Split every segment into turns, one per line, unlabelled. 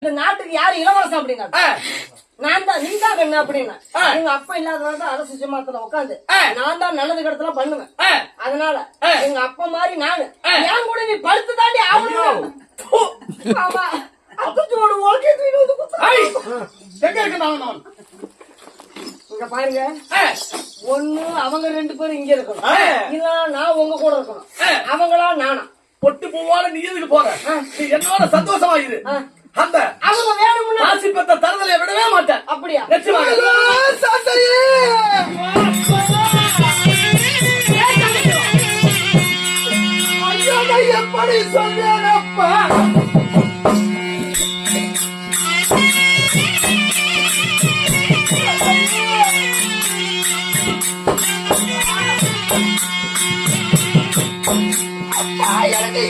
இந்த நாட்டுக்கு யாரு இளவரசன் அப்படின்னா நான் தான், நீ தான் கண்ணு அப்படின்னா. எங்க அப்பா இல்லாததான் அரசு சும்மாத்துல உட்காந்து நான் தான் நல்லது கடத்தல பண்ணுவேன். அதனால எங்க அப்பா மாதிரி நானு என் கூட நீ படுத்து தாண்டி ஆகணும். ஆமா அத்தோட வாழ்க்கை எங்க இருக்கு நான் இங்க பாருங்க. ஒண்ணு அவங்க 2 பேரும் இங்க இருக்கணும், இல்ல நான் உங்க கூட இருக்கணும். அவங்களா நானா?
பொட்டு பூவால நீ எதுக்கு போற? நீ என்னோட சந்தோஷமா இரு. அந்த
அவங்க வேணும்னு
ஆசி பெத்த தரதலை விடவே மாட்டேன்.
அப்படியா?
எப்படி சொன்னப்பா எனக்கு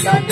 I'm